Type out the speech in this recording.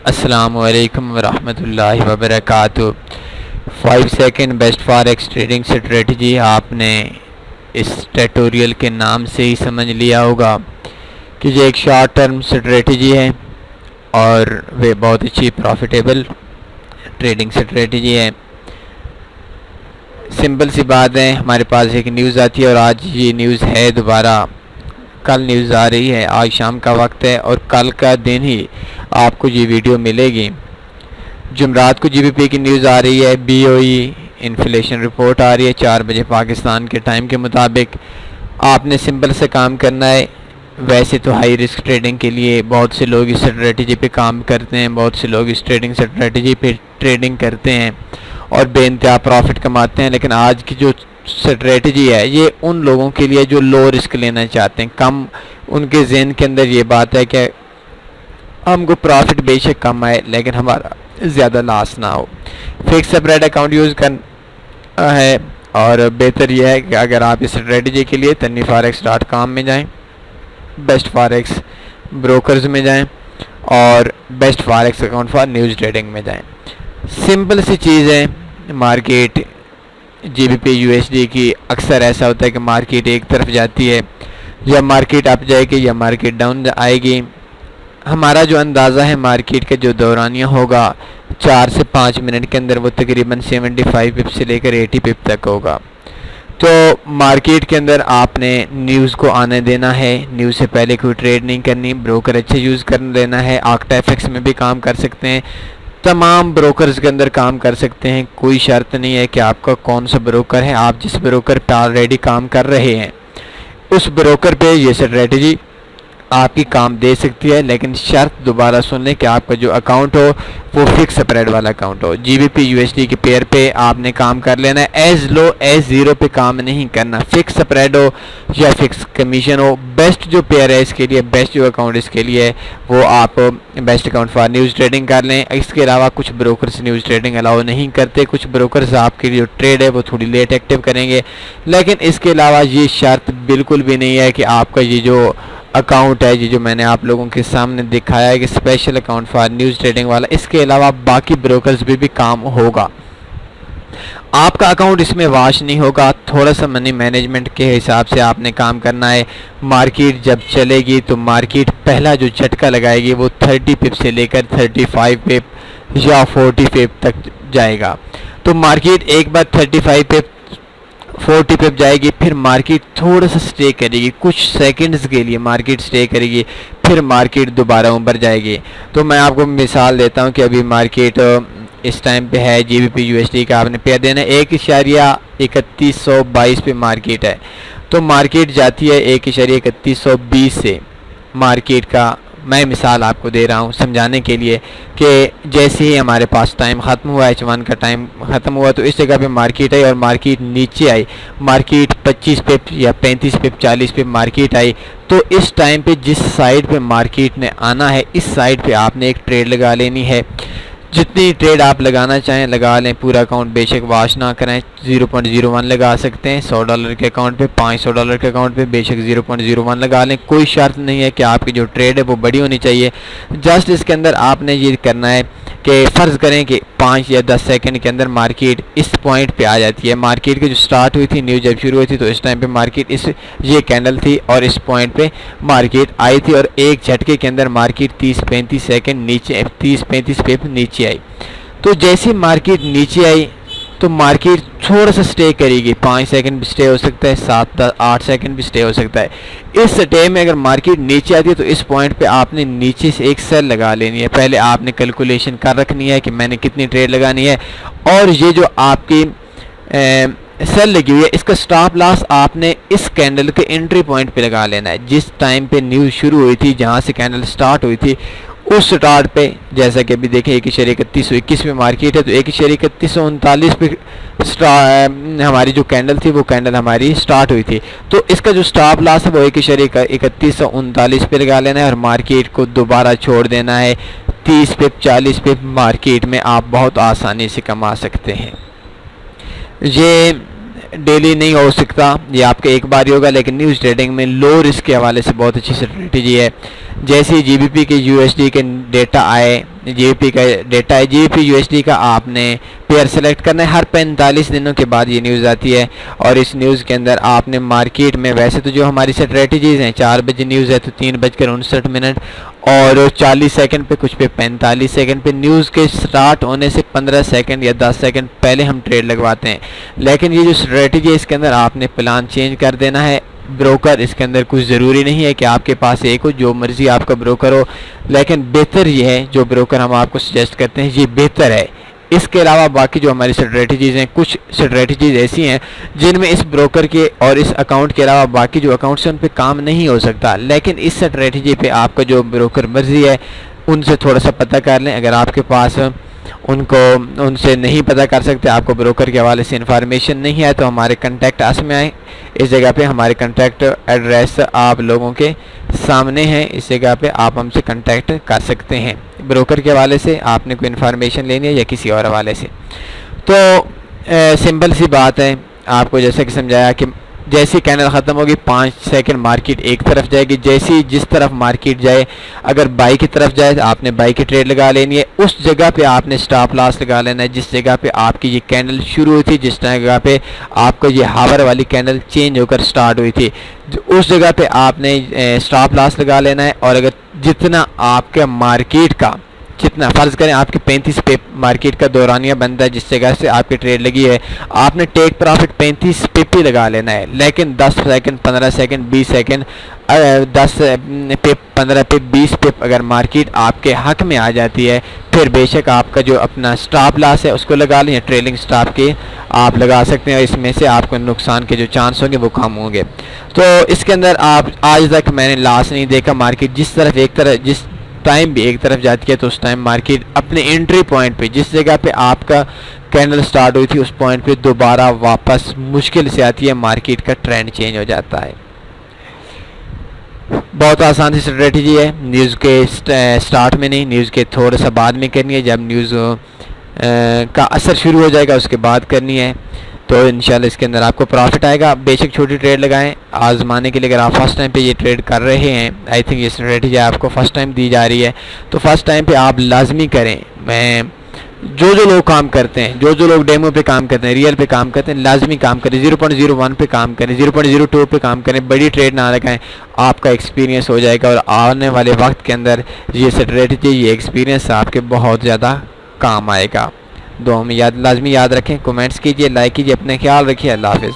अस्सलामु अलैकुम वरहमतुल्लाहि वबरकातुहू। 5 second best forex trading strategy आपने इस ट्यूटोरियल के नाम से ही समझ लिया होगा कि ये एक शॉर्ट टर्म स्ट्रेटजी है और वे बहुत अच्छी प्रॉफिटेबल ट्रेडिंग स्ट्रेटजी है। सिंपल सी बात है, हमारे पास एक न्यूज़ आती है और आज ये न्यूज़ है, दोबारा कल न्यूज़ आ रही है, आज शाम का वक्त है और कल का दिन ही आपको ये वीडियो मिलेगी। जुमरात को जीबीपी की न्यूज़ आ रही है, बीओई इन्फ्लेशन रिपोर्ट आ रही है 4 बजे पाकिस्तान के टाइम के मुताबिक। आपने सिंपल से काम करना है। वैसे तो हाई रिस्क ट्रेडिंग के लिए बहुत से लोग इस स्ट्रेटजी पे काम करते हैं, बहुत से लोग इस ट्रेडिंग स्ट्रेटजी पे ट्रेडिंग करते हैं और बेइंतहा प्रॉफिट कमाते हैं, लेकिन आज की जो स्ट्रेटजी है ये उन लोगों के लिए जो लो रिस्क लेना चाहते हैं। कम उनके जहन के अंदर ये बात है कि हमको प्रॉफिट बेशक कम आए लेकिन हमारा ज़्यादा लॉस ना हो। फिक्स स्प्रेड अकाउंट यूज़ करना है और बेहतर यह है कि अगर आप इस स्ट्रेटजी के लिए tanniforex.com में जाएं, बेस्ट फॉरेक्स ब्रोकर्स में जाएं और best forex account for news trading में जाएं। सिंपल सी चीज़ है, मार्केट जीबीपी यूएसडी की अक्सर ऐसा होता है कि मार्केट एक तरफ जाती है, या मार्केट अप जाएगी या मार्केट डाउन आएगी। हमारा जो अंदाज़ा है मार्केट का जो दौरानिया होगा 4 से 5 मिनट के अंदर वो तकरीबन 75 पिप से लेकर 80 पिप तक होगा। तो मार्केट के अंदर आपने न्यूज़ को आने देना है, न्यूज़ से पहले कोई ट्रेड नहीं करनी, ब्रोकर अच्छे यूज़ कर लेना है। ऑक्टाफिक्स में भी काम कर सकते हैं, तमाम ब्रोकर्स के अंदर काम कर सकते हैं। कोई शर्त नहीं है कि आपका कौन सा ब्रोकर है, आप जिस ब्रोकर पे ऑलरेडी काम कर रहे हैं उस ब्रोकर पे ये स्ट्रेटजी आपकी काम दे सकती है, लेकिन शर्त दोबारा सुन लें कि आपका जो अकाउंट हो वो फिक्स स्प्रेड वाला अकाउंट हो। जीबीपी यूएसडी के पेयर पे आपने काम कर लेना है, एज लो एज ज़ीरो पे काम नहीं करना। फिक्स स्प्रेड हो या फिक्स कमीशन हो, बेस्ट जो पेयर है इसके लिए, बेस्ट जो अकाउंट इसके लिए है वो आप best account for news trading कर लें। इसके अलावा कुछ ब्रोकर्स न्यूज़ ट्रेडिंग अलाउ नहीं करते, कुछ ब्रोकर्स आपकी जो ट्रेड है वो थोड़ी लेट एक्टिव करेंगे, लेकिन इसके अलावा ये शर्त बिल्कुल भी नहीं है कि आपका ये जो अकाउंट है, ये जो मैंने आप लोगों के सामने दिखाया है कि special account for news trading वाला, इसके अलावा बाकी ब्रोकर्स भी काम होगा। आपका अकाउंट इसमें वॉश नहीं होगा, थोड़ा सा मनी मैनेजमेंट के हिसाब से आपने काम करना है। मार्केट जब चलेगी तो मार्केट पहला जो झटका लगाएगी वो 30 पिप से लेकर 35 पिप या 40 पिप तक जाएगा। तो मार्केट एक बार 35 पिप 40 पे जाएगी, फिर मार्केट थोड़ा सा स्टे करेगी, कुछ सेकंड्स के लिए मार्केट स्टे करेगी, फिर मार्केट दोबारा ऊपर जाएगी। तो मैं आपको मिसाल देता हूं कि अभी मार्केट इस टाइम पे है, जीबीपी यूएसडी का आपने पेयर देना है 1.3122 पे मार्केट है, तो मार्केट जाती है 1.3120 से। मार्केट का मैं मिसाल आपको दे रहा हूँ समझाने के लिए कि जैसे ही हमारे पास टाइम ख़त्म हुआ, H1 का टाइम ख़त्म हुआ, तो इस जगह पे मार्केट आई और मार्केट नीचे आई, मार्केट 25 पिप या 35 पिप 40 पिप मार्केट आई। तो इस टाइम पे जिस साइड पे मार्केट ने आना है इस साइड पे आपने एक ट्रेड लगा लेनी है। जितनी ट्रेड आप लगाना चाहें लगा लें, पूरा अकाउंट बेशक वॉश ना करें, 0.01 लगा सकते हैं। $100 के अकाउंट पे, $500 के अकाउंट पे बेशक 0.01 लगा लें। कोई शर्त नहीं है कि आपकी जो ट्रेड है वो बड़ी होनी चाहिए। जस्ट इसके अंदर आपने ये करना है कि फ़र्ज़ करें कि 5 या 10 सेकंड के अंदर मार्केट इस पॉइंट पे आ जाती है। मार्केट की जो स्टार्ट हुई थी, न्यूज़ जब शुरू हुई थी तो इस टाइम पे मार्केट ये कैंडल थी और इस पॉइंट पे मार्केट आई थी और एक झटके के अंदर मार्केट 30-35 सेकंड नीचे, 30-35 पिप नीचे आई। तो जैसे मार्केट नीचे आई तो मार्केट थोड़ा सा स्टे करेगी, 5 सेकंड भी स्टे हो सकता है, 7-8 सेकंड भी स्टे हो सकता है। इस स्टे में अगर मार्केट नीचे आती है तो इस पॉइंट पे आपने नीचे से एक सेल लगा लेनी है। पहले आपने कैलकुलेशन कर रखनी है कि मैंने कितनी ट्रेड लगानी है, और ये जो आपकी सेल लगी हुई है इसका स्टॉप लॉस आपने इस कैंडल के एंट्री पॉइंट पे लगा लेना है। जिस टाइम पे न्यूज़ शुरू हुई थी, जहाँ से कैंडल स्टार्ट हुई थी उस स्टार्ट पे, जैसा कि अभी देखें 1.3121 में मार्केट है, तो 1.3139 पे हमारी जो कैंडल थी वो कैंडल हमारी स्टार्ट हुई थी। तो इसका जो स्टॉप लॉस है वो 1.3139 पे लगा लेना है और मार्केट को दोबारा छोड़ देना है। 30 पिप 40 पिप मार्केट में आप बहुत आसानी से कमा सकते हैं। ये डेली नहीं हो सकता, ये आपका एक बार ही होगा, लेकिन न्यूज़ ट्रेडिंग में लो रिस्क के हवाले से बहुत अच्छी स्ट्रेटजी है। जैसे जीबीपी के यूएसडी के डेटा आए GBP का डेटा है। GBP USD का आपने पेयर सेलेक्ट करना है। हर 45 दिनों के बाद ये न्यूज़ आती है और इस न्यूज़ के अंदर आपने मार्केट में, वैसे तो जो हमारी स्ट्रेटजीज हैं 4 बजे न्यूज़ है तो 3:59 और 40 सेकंड पे, कुछ पे 45 सेकंड पे, न्यूज़ के स्टार्ट होने से 15 सेकंड या 10 सेकंड पहले हम ट्रेड लगवाते हैं। लेकिन ये जो स्ट्रेटजी है इसके अंदर आपने प्लान चेंज कर देना है। ब्रोकर इसके अंदर कुछ ज़रूरी नहीं है कि आपके पास एक हो, जो मर्ज़ी आपका ब्रोकर हो, लेकिन बेहतर ये है जो ब्रोकर हम आपको सजेस्ट करते हैं ये बेहतर है। इसके अलावा बाकी जो हमारी स्ट्रेटजीज़ हैं, कुछ स्ट्रेटजीज़ ऐसी हैं जिनमें इस ब्रोकर के और इस अकाउंट के अलावा बाकी जो अकाउंट्स हैं उन पे काम नहीं हो सकता, लेकिन इस स्ट्रेटजी पे आपका जो ब्रोकर मर्जी है उनसे थोड़ा सा पता कर लें। अगर आपके पास उनसे नहीं पता कर सकते, आपको ब्रोकर के हवाले से इन्फॉर्मेशन नहीं है, तो हमारे कंटेक्ट अस में आए। इस जगह पे हमारे कंटेक्ट एड्रेस आप लोगों के सामने है, इस जगह पे आप हमसे कांटेक्ट कर सकते हैं। ब्रोकर के हवाले से आपने कोई इन्फॉर्मेशन लेनी है या किसी और हवाले से, तो सिंपल सी बात है। आपको जैसे कि समझाया कि जैसी कैंडल ख़त्म होगी 5 सेकंड मार्केट एक तरफ जाएगी। जैसी जिस तरफ मार्केट जाए, अगर बाई की तरफ जाए तो आपने बाई की ट्रेड लगा लेनी है। उस जगह पे आपने स्टॉप लॉस लगा लेना है जिस जगह पे आपकी ये कैंडल शुरू हुई थी, जिस जगह पे आपको ये हावर वाली कैंडल चेंज होकर स्टार्ट हुई थी, उस जगह पे आपने स्टॉप लॉस लगा लेना है। और अगर जितना आपके मार्केट का, जितना फ़र्ज़ करें आपके 35 पे मार्केट का दौरानिया बनता है जिस जगह से आपकी ट्रेड लगी है, आपने टेक प्रॉफिट 35 पिप ही लगा लेना है। लेकिन 10 सेकंड, 15 सेकंड, 20 सेकंड, 10 पिप, 15 पिप, 20 पिप अगर मार्केट आपके हक में आ जाती है, फिर बेशक आपका जो अपना स्टॉप लॉस है उसको लगा लें या ट्रेलिंग स्टॉप के आप लगा सकते हैं, और इसमें से आपको नुकसान के जो चांस होंगे वो कम होंगे। तो इसके अंदर आप आज तक मैंने लॉस नहीं देखा। मार्केट जिस टाइम भी एक तरफ जाती है तो उस टाइम मार्केट अपने एंट्री पॉइंट पे, जिस जगह पे आपका कैंडल स्टार्ट हुई थी, उस पॉइंट पे दोबारा वापस मुश्किल से आती है, मार्केट का ट्रेंड चेंज हो जाता है। बहुत आसान सी स्ट्रेटजी है, न्यूज़ के स्टार्ट में नहीं, न्यूज़ के थोड़ा सा बाद में करनी है। जब न्यूज़ का असर शुरू हो जाएगा उसके बाद करनी है, तो इंशाल्लाह इसके अंदर आपको प्रॉफिट आएगा। बेशक छोटी ट्रेड लगाएं आजमाने के लिए। अगर आप फर्स्ट टाइम पे ये ट्रेड कर रहे हैं, आई थिंक ये स्ट्रेटजी आपको फर्स्ट टाइम दी जा रही है, तो फर्स्ट टाइम पे आप लाजमी करें। मैं जो लोग काम करते हैं, जो लोग डेमो पे काम करते हैं, रियल पे काम करते हैं, लाजमी काम करें। 0.01 पे काम करें, 0.02 पे काम करें, बड़ी ट्रेड ना लगाएं। आपका एक्सपीरियंस हो जाएगा और आने वाले वक्त के अंदर ये स्ट्रेटजी, ये एक्सपीरियंस आपके बहुत ज़्यादा काम आएगा। दुआ में लाजमी याद रखें। कमेंट्स कीजिए, लाइक कीजिए, अपने ख्याल रखिए। अल्लाह हाफ़िज़।